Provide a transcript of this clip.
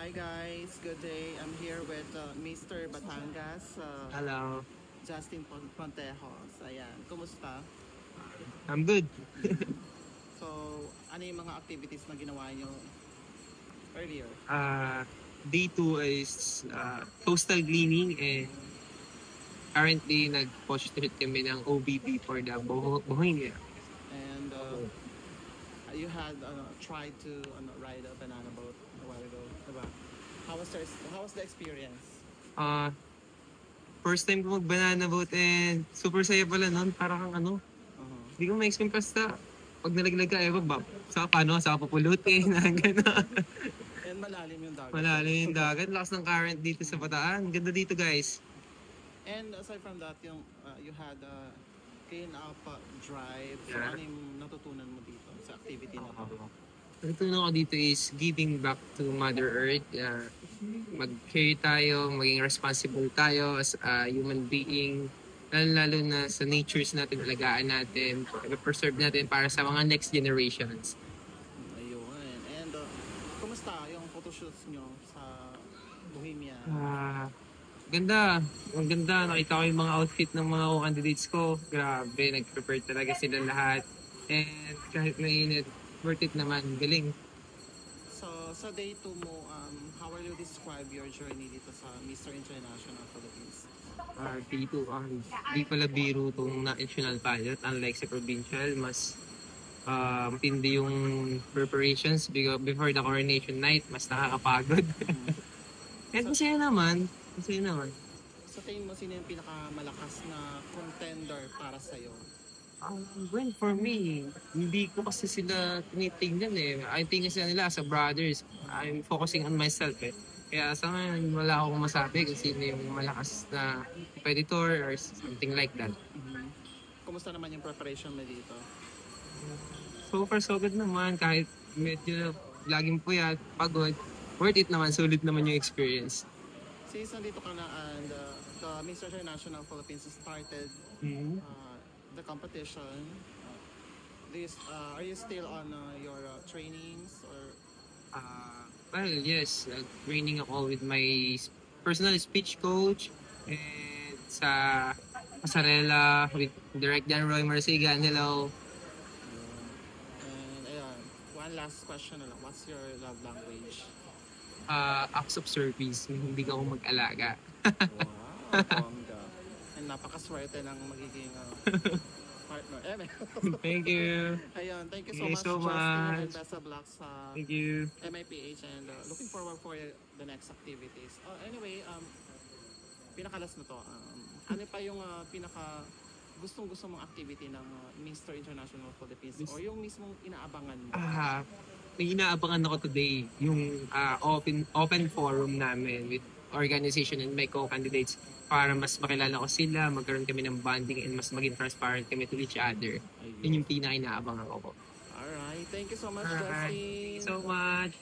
Hi guys, good day. I'm here with Mr. Batangas, Hello. Justin Pontejos. Ayan, kumusta? I'm good. So, ano yung mga activities na ginawa nyo earlier? Day 2 is coastal cleaning and currently nag-post-street kami ng OBP for the Bohemia. And you had tried to ride a banana boat a while ago, diba? How was the experience? Uh, First time ko mag-banana boat and super saya pala nun. Parang ano, hindi ko ma-explain basta pag nalaglag ka, paano, sa papulutin, gano'n. And malalim yung dagat. Malalim yung dagat, lakas ng current dito sa Bataan. Ganda dito guys. And aside from that, you had a clean up drive. So, Yeah. ano yung natutunan mo dito sa activity na to? Natutunan ko dito is giving back to Mother Earth. Mag-care tayo, maging responsible tayo as a human being. Lalo na sa natures natin, alagaan natin, preserve natin para sa mga next generations. Ayun. And kumusta yung photoshoots nyo sa Bohemia? Ganda. Ang ganda. Nakita ko yung mga outfit ng mga candidates ko. Grabe, nag-prepare talaga sila lahat. And kahit mainit, worth it naman. Galing. So, sa day 2 mo, how will you describe your journey dito sa Mr. International Philippines? Dito, di pala biro itong national pilot. Unlike sa provincial, mas matindi yung preparations before the coronation night. Mas nakakapagod. And masaya naman. Masaya naman. Sa tingin mo, sino yung pinakamalakas na contender para sa'yo? Well, for me, hindi ko kasi sila tinitingnan eh. I think kasi nila as a brothers, I'm focusing on myself eh. Kaya sa ngayon, wala akong masabi kung sino yung malakas na competitor or something like that. Kumusta naman yung preparation mo dito? So far, so good naman. Kahit medyo laging puyat, pagod, worth it naman. Sulit naman yung experience. Since nandito ka na and the Mr. International Philippines started the competition, are you still on your trainings or? Well, yes. Training ako with my personal speech coach and sa pasarela with Direct Dan Roy Marsigan. Hello. And ayun, one last question na lang. What's your love language? Acts of service. Hindi ka ako mag-alaga. Wow, bongga. And napakaswerte ng magiging partner. Thank you. Ayun, thank you Thank you so so much, Justin, and much. best of luck sa Thank you. MIPH and looking forward for the next activities. Anyway, pinakalas na to. Ano pa yung gustong-gusto mong activity ng Mr. International Philippines o yung mismong inaabangan mo? May inaabangan ako today, yung open forum namin with organization and my co-candidates para mas makilala ko sila, magkaroon kami ng bonding and mas maging transparent kami to each other. Yun yung pinaka-inaabangan ko po. Alright, thank you so much, Alright. Justin. Thank you so much.